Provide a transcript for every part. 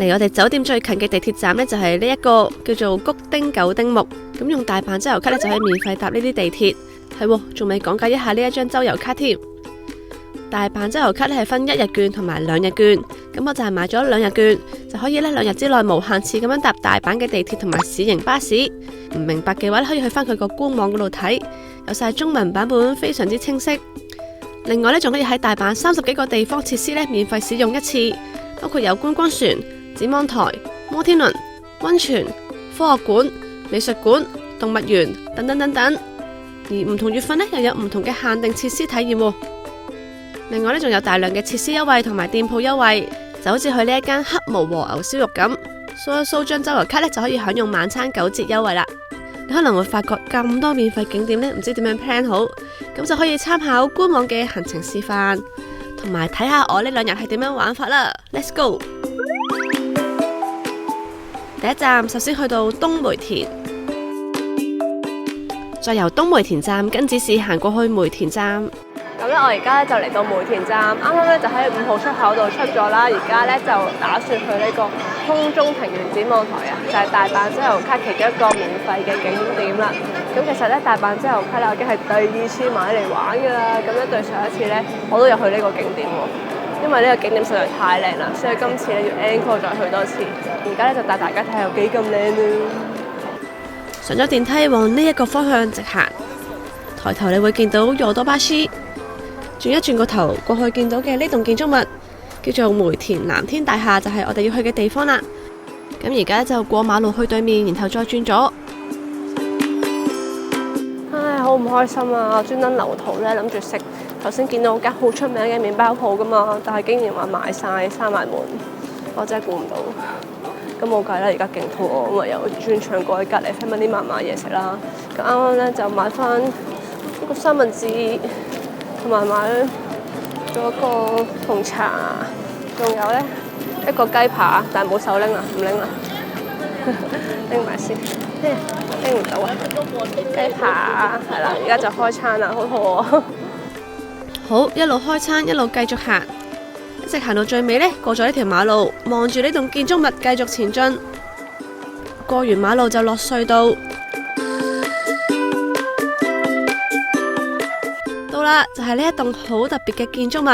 離我哋酒店最近嘅地鐵站呢，就係呢一個叫做谷丁九丁目。咁用大阪周遊卡呢，就可以免費搭呢啲地鐵。係喎，仲未講解一下呢一張周遊卡添。大阪周遊卡呢係分1日券同埋2日券。咁我就係買咗2日券，就可以呢2日之內無限次咁樣搭大阪嘅地鐵同埋市營巴士。唔明白嘅話可以去翻佢個官網嗰度睇，有晒中文版本，非常之清晰。另外呢，仲可以喺大阪30幾個地方設施呢免費使用1次，包括有觀光船、展望台、摩天輪、溫泉、科學館、美術館、動物園等等等等。而唔同月份呢，又有唔同嘅限定設施體驗。另外呢，仲有大量嘅設施優惠同埋店鋪優惠，就好似去呢一間黑毛和牛燒肉咁，掃一掃張周遊卡呢，就可以享用晚餐9折優惠啦。你可能會發覺咁多免費景點呢，唔知點樣 plan 好，咁就可以參考官網嘅行程示範，同埋睇下我呢2日係點樣玩法啦。Let's go！ 第一站首先去到東梅田，再由東梅田站跟指示行過去梅田站。咁咧，我而家咧就嚟到梅田站，啱啱咧就喺5號出口度出咗啦。而家咧就打算去呢個空中庭園展望台啊，就係大阪周遊卡其中一個免費嘅景點啦。咁其實咧，大阪周遊卡咧我已經係第2次買嚟玩㗎啦。咁咧對上一次咧，我都有去呢個景點喎，因為呢個景點實在太靚啦，所以今次咧要 encore 再去多次。而家咧就帶大家睇下有幾咁靚啦。上咗電梯往呢一個方向直行，抬頭你會見到ヨドバシ。轉一轉個頭過去見到嘅呢棟建築物叫做梅田藍天大廈，就係我哋要去嘅地方啦。咁而家就過馬路去對面，然後再轉左。唉，好唔開心啊！我專登留圖呢，諗住食頭先見到間好出名嘅麵包鋪噶嘛，但係竟然話賣晒閂埋門，我真係估唔到。咁冇計啦，而家勁肚餓，咁啊又轉場過去隔離揾啲慢慢嘢食啦。咁啱啱呢，就買翻一個三文治。同埋買咗個紅茶，仲有呢一個雞扒，但係冇手拎啦，唔拎啦，拎埋先，拎唔到啊！雞扒係啦，而家就開餐啦，好肚餓。好，一路開餐一路繼續行，一直行到最尾呢，過咗呢條馬路，望住呢棟建築物繼續前進。過完馬路就落隧道。啦，就係呢一棟好特別嘅建築物。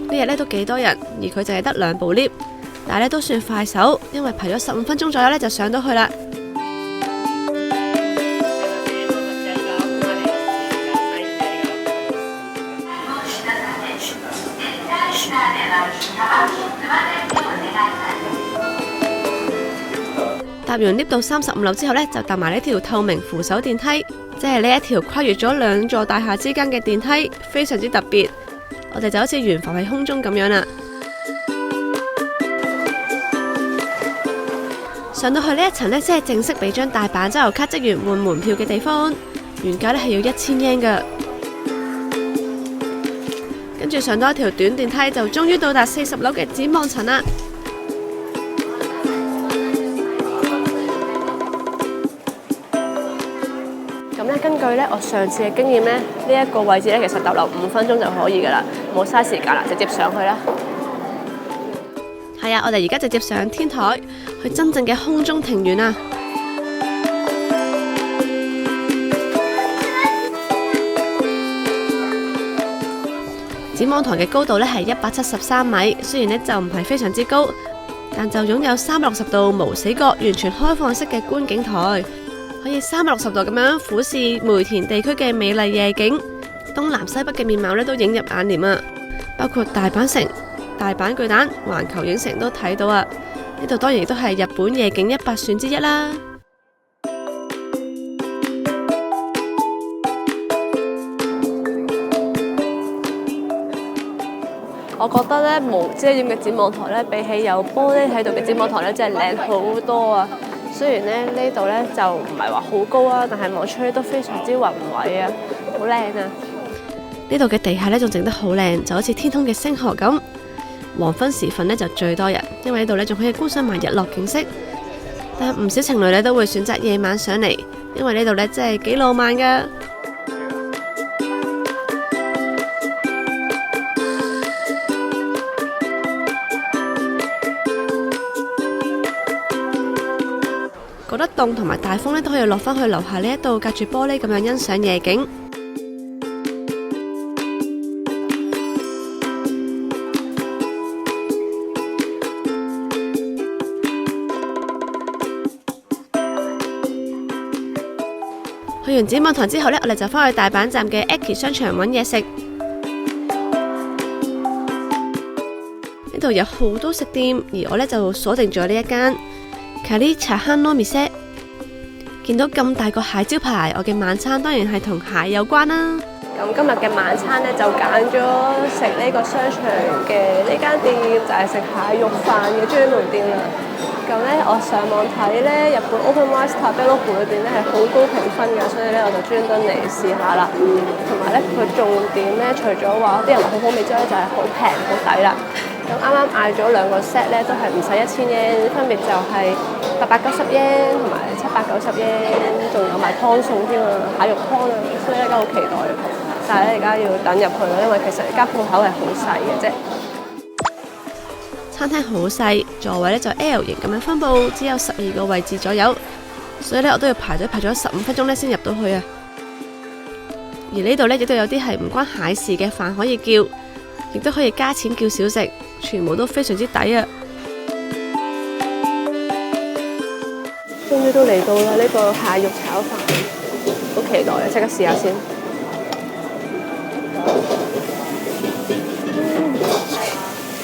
呢日呢都幾多人，而佢淨係得2部 lift， 但係呢都算快手，因為排咗15分鐘左右呢就上到去啦。搭完 lift 到35樓之後呢，就搭埋呢條透明扶手電梯，即係呢一條跨越咗2座大廈之間嘅電梯，非常之特別。我哋就好似懸浮喺空中咁樣啦。上到去呢一層呢，先係正式俾張大阪周遊卡職員換門票嘅地方，原價呢係要1000yen㗎。跟住上多一條短電梯，就終於到達40樓嘅展望層啦。根據我上次嘅經驗呢，呢一個位置其實逗留5分鐘就可以噶啦，冇嘥時間啦，直接上去啦。係啊，我哋而家直接上天台，去真正嘅空中庭園啊！展望台嘅高度呢係173米，雖然呢就唔係非常之高，但就擁有360度無死角、完全開放式嘅觀景台。可以360度咁樣俯視梅田地區嘅美麗夜景，東南西北嘅面貌呢都映入眼簾啊！包括大阪城、大阪巨蛋、環球影城都睇到啊！呢度當然亦都係日本夜景100選之一啦。我覺得呢無遮掩嘅展望台呢，比起有玻璃喺度嘅展望台呢，真係靚好多啊！雖然呢度呢就唔係話好高啊，但係望出去都非常之宏偉啊，好靚啊！呢度嘅地下呢仲整得好靚，就好似天空嘅星河咁。黃昏時分呢就最多人，因為呢度呢仲可以觀賞埋日落景色。但唔少情侶呢都會選擇夜晚上嚟，因為呢度呢真係幾浪漫噶。得凍同埋大風呢，都可以落返去樓下呢一度隔住玻璃咁樣欣賞夜景。去完展望台之後呢，我哋就返去大阪站嘅 Eki 商場揾嘢食。呢度有好多食店，而我呢就鎖定咗呢一間 Kari Chahan no Mise。見到咁大個蟹招牌，我嘅晚餐當然係同蟹有關啦。咁今日嘅晚餐呢，就揀咗食呢個商場嘅呢間店，就係食蟹肉飯嘅專門店啦。咁呢，我上網睇呢，日本 OpenRice Tabelog 裏邊呢係好高評分嘅，所以呢，我就專登嚟試下啦。同埋呢，佢重點呢，除咗話啲人話好好味之外，就係好平好抵啦。咁啱啱嗌咗2個 set 呢，都係唔使1000 yen，分別就係890 yen 同埋790 yen，仲有埋湯餸添啊，蟹肉湯啊，所以呢，而家好期待。但係咧，而家要等入去咯，因為其實而家鋪頭係好細嘅啫。餐廳好細，座位咧就 L 型咁樣分佈，只有12個位置左右，所以咧我都要排隊排咗15分鐘咧先入到去啊。而呢度咧亦都有啲係唔關蟹事嘅飯可以叫，亦都可以加錢叫小食，全部都非常之抵啊！終於都嚟到啦，呢個蟹肉炒飯，好期待啊！即刻試下先。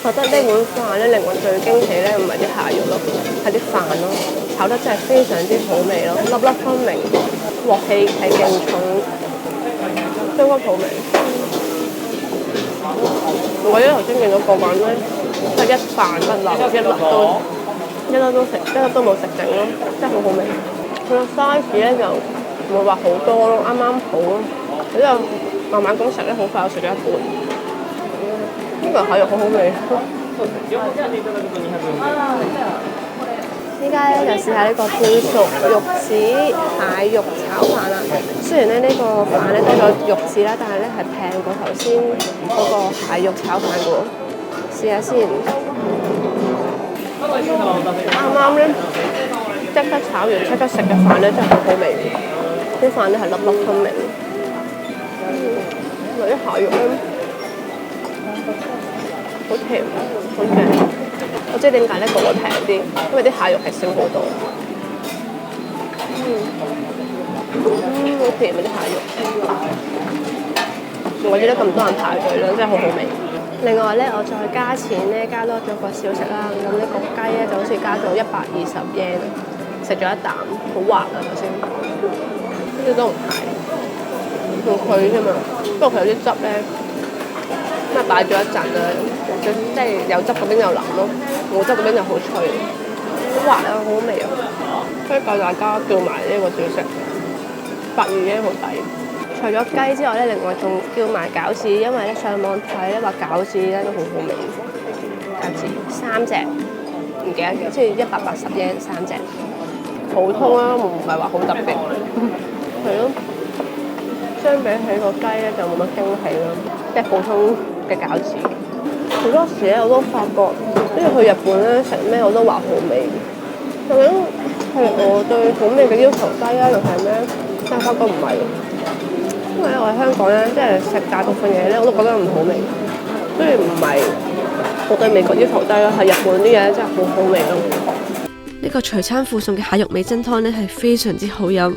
覺得呢碗飯咧令我最驚喜咧，唔係啲蟹肉咯，係啲飯咯，炒得真係非常之好味咯，粒粒分明，鑊氣係勁重，相當好味。我覺得頭先見到個碗咧，得一飯不漏，一粒都食，一粒都冇食剩咯，真係好好味。佢個 size 咧就唔會話好多咯，啱啱好咯，之後慢慢咁食咧，好快我食咗一半。呢個蟹肉好好味。依家咧就試下呢個半熟玉子蟹肉炒飯啦。雖然咧呢個飯咧多咗玉子啦，但係咧係平過頭先嗰個蟹肉炒飯嘅喎。試下先。啱啱咧即刻炒完即刻食嘅飯咧真係好好味。啲飯咧係粒粒分明。啲蟹肉咧〜好甜，好正。我知點解呢個會平啲，因為啲蟹肉係少好多。好甜啊啲蟹肉。我知得咁多人排隊啦，真係好好味。另外咧，我再加錢咧，加多咗個小食啦。咁呢個雞咧就好似加咗120 yen，食咗一啖，好滑啊頭先。呢啲都唔係，用佢啫嘛。不過佢有啲汁咧。咁啊擺咗一陣啦，即係有汁嗰邊又腍咯，冇汁嗰邊就好脆，好滑啊，好好味啊！所以教大家叫埋呢個小食，8元好抵。除咗雞之外咧，另外仲叫埋餃子，因為咧上網睇咧話餃子咧都好好味。餃子3隻，唔記得嘅，即係180 yen 3隻，普通啦，唔係話好特別。係咯，相比起個雞咧就冇乜驚喜咯，即係普通嘅餃子。好多時咧我都發覺，因為去日本咧食咩我都話好味，究竟係我對好味嘅要求低啊，定係咩？但係發覺唔係，因為咧我喺香港咧，即係食大部分嘢咧我都覺得唔好味，所以唔係我對味覺要求低啦，係日本啲嘢真係好好味咯。呢個隨餐附送嘅蟹肉味噌湯咧係非常之好飲。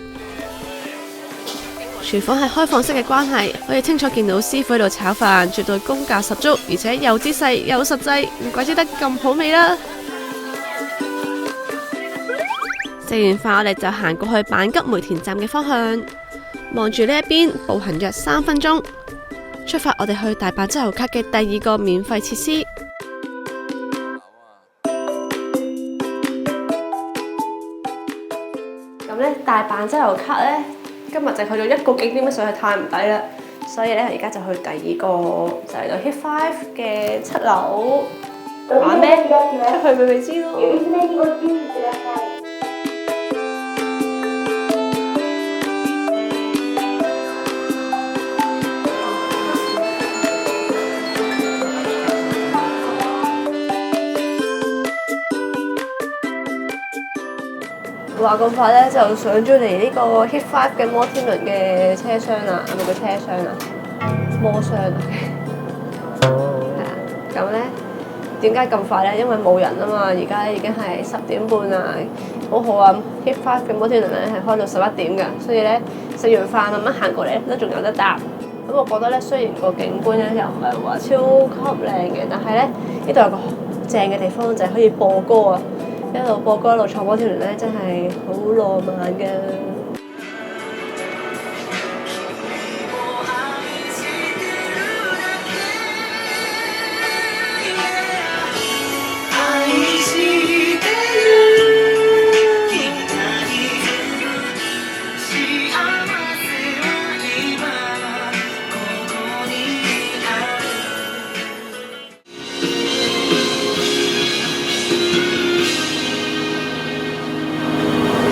廚房係開放式嘅關係，可以清楚見到師傅喺度炒飯，絕對功架十足，而且又姿勢又實際，唔怪之得咁好味啦！食完飯，我哋就行過去阪急梅田站嘅方向，望住呢一邊，步行約3分鐘，出發我哋去大阪周遊卡嘅第2個免費設施。咁呢，大阪周遊卡呢？今日就去咗一個景點，實在太唔抵啦，所以咧而家就去第2個，就嚟到 Hit 5嘅7樓玩咩？出去咪未知咯。話咁快咧，就上咗嚟呢個 Hit 5嘅摩天輪嘅車廂啦，係咪叫車廂啊？摩箱啊，係啊。咁咧點解咁快咧？因為冇人啊嘛，而家已經係10點半啦，好好啊！Hit 5嘅摩天輪咧係開到11點㗎，所以咧食完飯慢慢行過嚟都仲有得搭。咁我覺得咧，雖然個景觀咧又唔係話超級靚嘅，但係咧呢度有個正嘅地方就係可以播歌啊！一路播歌一路坐摩天輪咧，真係好浪漫㗎。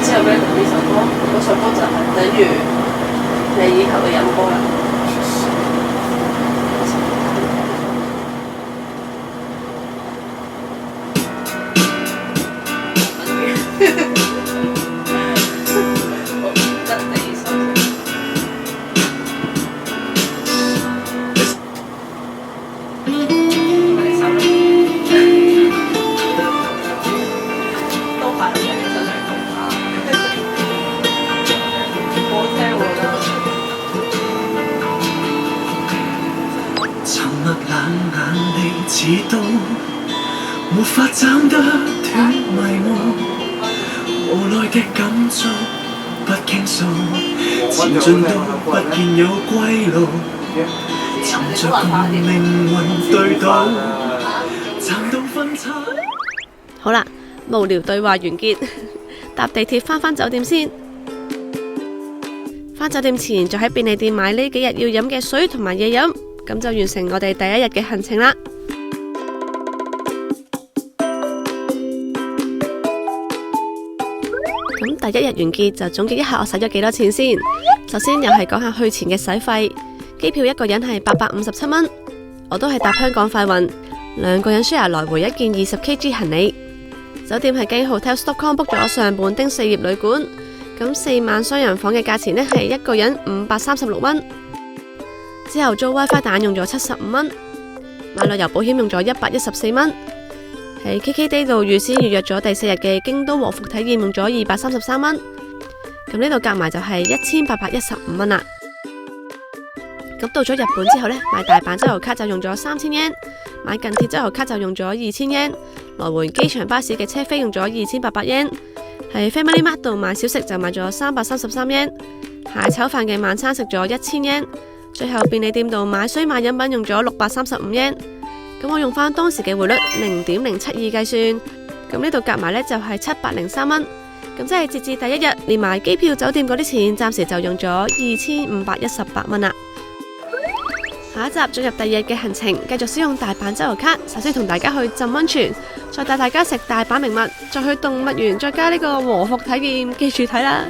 之後咧呢首歌，嗰首歌就係等於你以後嘅飲歌啦。似刀，沒法斬得斷迷霧，無奈的感觸不傾訴，前進都不見有歸路，尋着共命運對賭，撐到分岔。好啦，無聊對話完結，搭地鐵返酒店先。返酒店前就喺便利店買呢幾日要飲嘅水同埋嘢飲，咁就完成我哋第一日嘅行程啦。咁第一日完結就總結一下我使咗幾多錢先。首先又係講下去前嘅使費，機票一個人係857蚊，我都係搭香港快運，2個人 share 來回一件20kg 行李。酒店係經 Hotels.com book 咗上半丁4葉旅館，咁4晚雙人房嘅價錢呢係一個人536蚊。之後租 WiFi 蛋用咗75蚊，買旅遊保險用咗114蚊。喺 KKday 度預先預約咗第4日嘅京都和服體驗用咗233蚊，咁呢度夾埋就係1815蚊啦。咁到咗日本之後呢，買大阪周遊卡就用咗3000yen，買近鐵周遊卡就用咗2000yen，來回機場巴士嘅車飛用咗2800 yen，喺 Family Mart 度買小食就買咗333 yen，蟹炒飯嘅晚餐食咗1000 yen，最後便利店度買水買飲品用咗635 yen。咁我用翻當時嘅匯率0.072計算，咁呢度夾埋呢就係703蚊，咁即係截至第一日連埋機票酒店嗰啲錢，暫時就用咗2518蚊啦。下一集進入第二日嘅行程，繼續使用大阪周遊卡，首先同大家去浸溫泉，再帶大家食大阪名物，再去動物園，再加呢個和服體驗，記住睇啦。